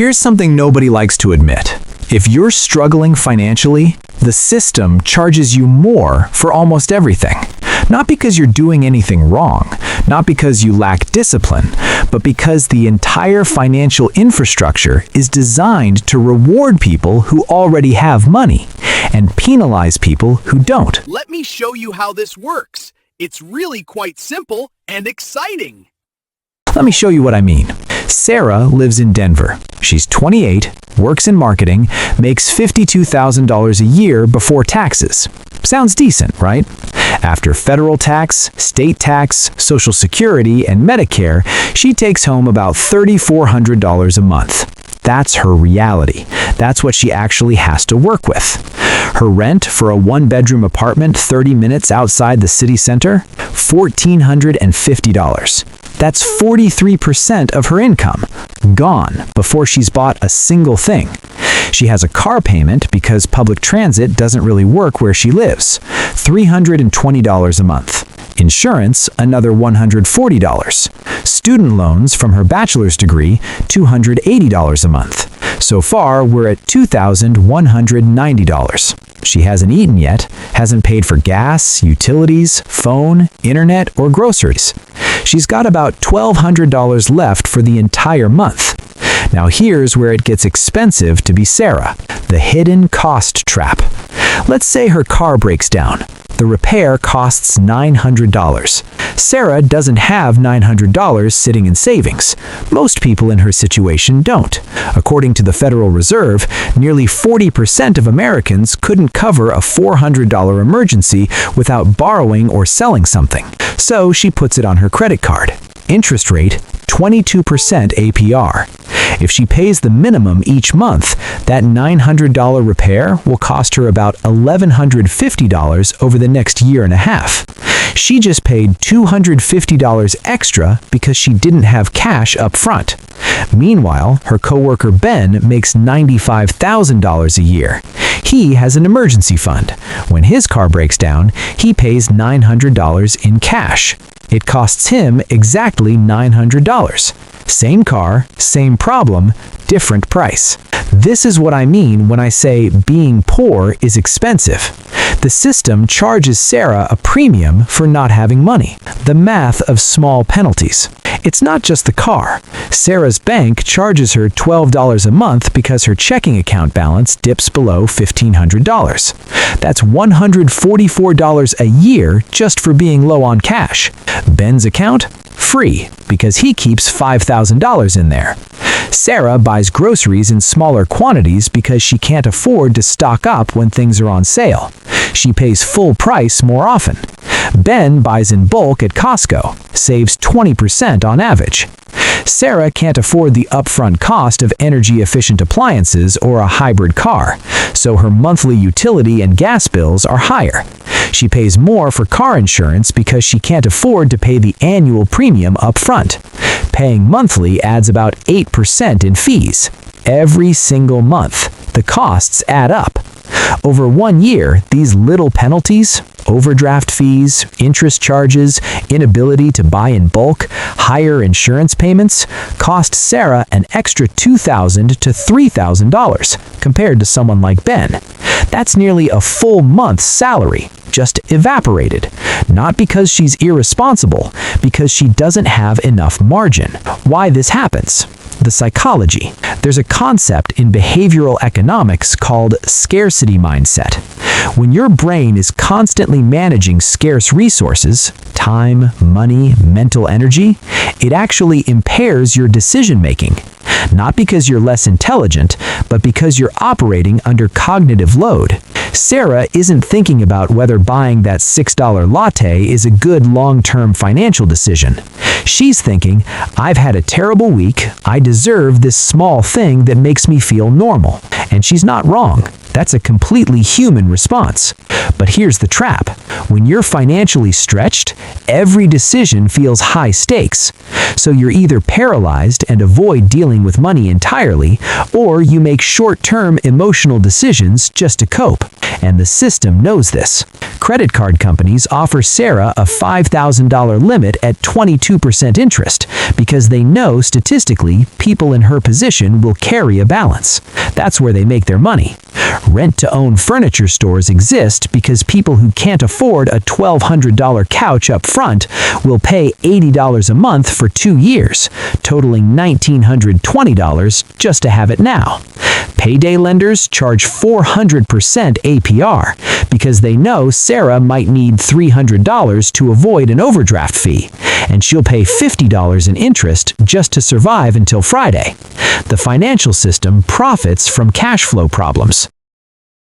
Here's something nobody likes to admit. If you're struggling financially, the system charges you more for almost everything. Not because you're doing anything wrong, not because you lack discipline, but because the entire financial infrastructure is designed to reward people who already have money and penalize people who don't. Let me show you how this works. It's really quite simple and exciting. Let me show you what I mean. Sarah lives in Denver. She's 28, works in marketing, makes $52,000 a year before taxes. Sounds decent, right? After federal tax, state tax, Social Security, and Medicare, she takes home about $3,400 a month. That's her reality. That's what she actually has to work with. Her rent for a one-bedroom apartment 30 minutes outside the city center? $1,450. That's 43% of her income, gone before she's bought a single thing. She has a car payment because public transit doesn't really work where she lives, $320 a month. Insurance, another $140. Student loans from her bachelor's degree, $280 a month. So far, we're at $2,190. She hasn't eaten yet, hasn't paid for gas, utilities, phone, internet, or groceries. She's got about $1,200 left for the entire month. Now here's where it gets expensive to be Sarah, the hidden cost trap. Let's say her car breaks down. The repair costs $900. Sarah doesn't have $900 sitting in savings. Most people in her situation don't. According to the Federal Reserve, nearly 40% of Americans couldn't cover a $400 emergency without borrowing or selling something. So she puts it on her credit card. Interest rate, 22% APR. If she pays the minimum each month, that $900 repair will cost her about $1,150 over the next year and a half. She just paid $250 extra because she didn't have cash up front. Meanwhile, her coworker Ben makes $95,000 a year. He has an emergency fund. When his car breaks down, he pays $900 in cash. It costs him exactly $900. Same car, same problem, different price. This is what I mean when I say being poor is expensive. The system charges Sarah a premium for not having money. The math of small penalties. It's not just the car. Sarah's bank charges her $12 a month because her checking account balance dips below $1,500. That's $144 a year just for being low on cash. Ben's account? Free, because he keeps $5,000 in there. Sarah buys groceries in smaller quantities because she can't afford to stock up when things are on sale. She pays full price more often. Ben buys in bulk at Costco, saves 20% on average. Sarah can't afford the upfront cost of energy-efficient appliances or a hybrid car, so her monthly utility and gas bills are higher. She pays more for car insurance because she can't afford to pay the annual premium up front. Paying monthly adds about 8% in fees. Every single month, the costs add up. Over 1 year, these little penalties, overdraft fees, interest charges, inability to buy in bulk, higher insurance payments, cost Sarah an extra $2,000 to $3,000 compared to someone like Ben. That's nearly a full month's salary, just evaporated. Not because she's irresponsible, because she doesn't have enough margin. Why this happens? The psychology. There's a concept in behavioral economics called scarcity mindset. When your brain is constantly managing scarce resources, time, money, mental energy, it actually impairs your decision-making. Not because you're less intelligent, but because you're operating under cognitive load. Sarah isn't thinking about whether buying that $6 latte is a good long-term financial decision. She's thinking, I've had a terrible week, I deserve this small thing that makes me feel normal. And she's not wrong. That's a completely human response. But here's the trap. When you're financially stretched, every decision feels high stakes. So you're either paralyzed and avoid dealing with money entirely, or you make short-term emotional decisions just to cope. And the system knows this. Credit card companies offer Sarah a $5,000 limit at 22% interest because they know statistically people in her position will carry a balance. That's where they make their money. Rent-to-own furniture stores exist because people who can't afford a $1,200 couch up front will pay $80 a month for 2 years, totaling $1,920 just to have it now. Payday lenders charge 400% APR because they know Sarah might need $300 to avoid an overdraft fee, and she'll pay $50 in interest just to survive until Friday. The financial system profits from cash flow problems.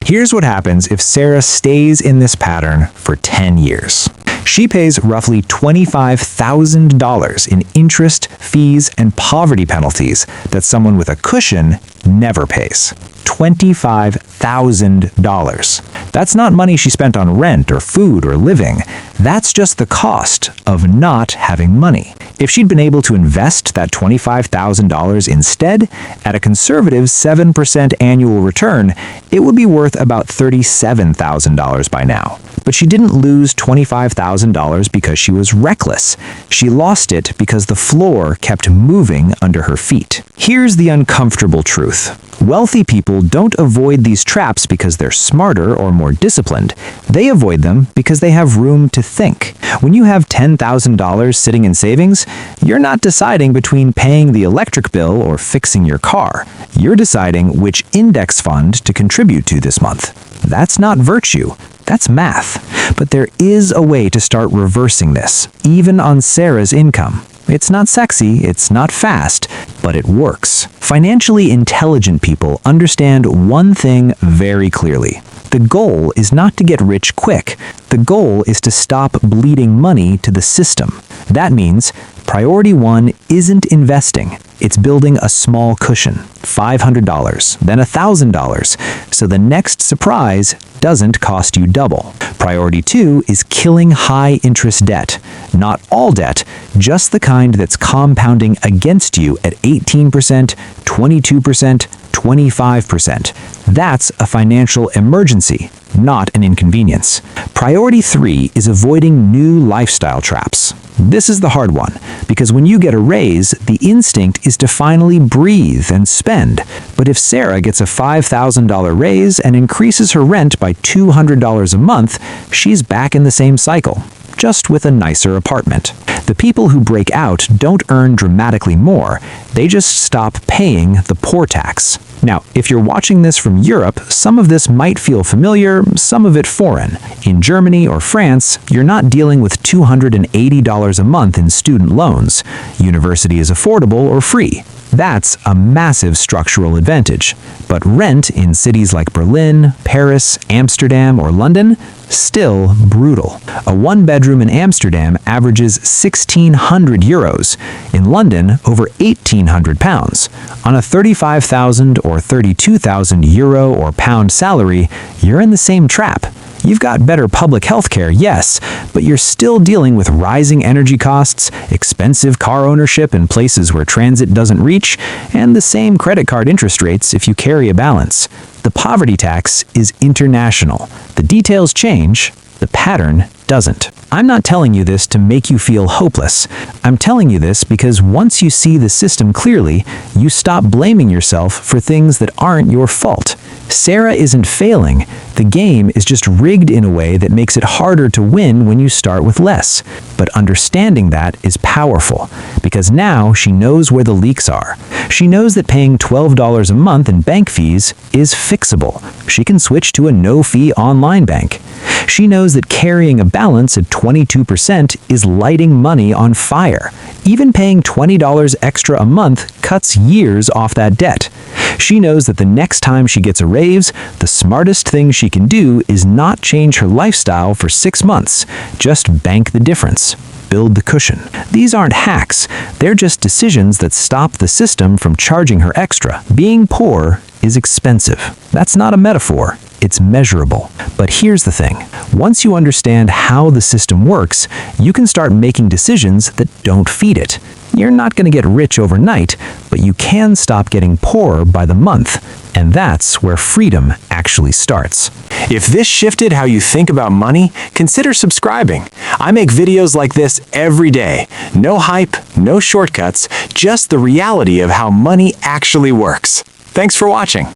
Here's what happens if Sarah stays in this pattern for 10 years. She pays roughly $25,000 in interest, fees, and poverty penalties that someone with a cushion never pays. $25,000. That's not money she spent on rent or food or living. That's just the cost of not having money. If she'd been able to invest that $25,000 instead, at a conservative 7% annual return, it would be worth about $37,000 by now. But she didn't lose $25,000 because she was reckless. She lost it because the floor kept moving under her feet. Here's the uncomfortable truth. Wealthy people don't avoid these traps because they're smarter or more disciplined. They avoid them because they have room to think. When you have $10,000 sitting in savings, you're not deciding between paying the electric bill or fixing your car. You're deciding which index fund to contribute to this month. That's not virtue. That's math. But there is a way to start reversing this, even on Sarah's income. It's not sexy, it's not fast, but it works. Financially intelligent people understand one thing very clearly. The goal is not to get rich quick. The goal is to stop bleeding money to the system. That means priority 1 isn't investing. It's building a small cushion, $500, then $1,000, so the next surprise doesn't cost you double. Priority 2 is killing high-interest debt. Not all debt, just the kind that's compounding against you at 18%, 22%, 25%. That's a financial emergency, not an inconvenience. Priority 3 is avoiding new lifestyle traps. This is the hard one, because when you get a raise, the instinct is to finally breathe and spend. But if Sarah gets a $5,000 raise and increases her rent by $200 a month, she's back in the same cycle, just with a nicer apartment. The people who break out don't earn dramatically more, they just stop paying the poor tax. Now, if you're watching this from Europe, some of this might feel familiar, some of it foreign. In Germany or France, you're not dealing with $280 a month in student loans. University is affordable or free. That's a massive structural advantage. But rent in cities like Berlin, Paris, Amsterdam, or London, still brutal. A one-bedroom in Amsterdam averages 1,600 euros. In London, over 1,800 pounds. On a 35,000 or 32,000 euro or pound salary, you're in the same trap. You've got better public health care, yes, but you're still dealing with rising energy costs, expensive car ownership in places where transit doesn't reach, and the same credit card interest rates if you carry a balance. The poverty tax is international. The details change, the pattern doesn't. I'm not telling you this to make you feel hopeless. I'm telling you this because once you see the system clearly, you stop blaming yourself for things that aren't your fault. Sarah isn't failing. The game is just rigged in a way that makes it harder to win when you start with less. But understanding that is powerful, because now she knows where the leaks are. She knows that paying $12 a month in bank fees is fixable. She can switch to a no-fee online bank. She knows that carrying a balance at 22% is lighting money on fire. Even paying $20 extra a month cuts years off that debt. She knows that the next time she gets a raise, the smartest thing she can do is not change her lifestyle for 6 months. Just bank the difference. Build the cushion. These aren't hacks. They're just decisions that stop the system from charging her extra. Being poor is expensive. That's not a metaphor. It's measurable. But here's the thing. Once you understand how the system works, you can start making decisions that don't feed it. You're not going to get rich overnight, but you can stop getting poorer by the month. And that's where freedom actually starts. If this shifted how you think about money, consider subscribing. I make videos like this every day. No hype, no shortcuts, just the reality of how money actually works. Thanks for watching.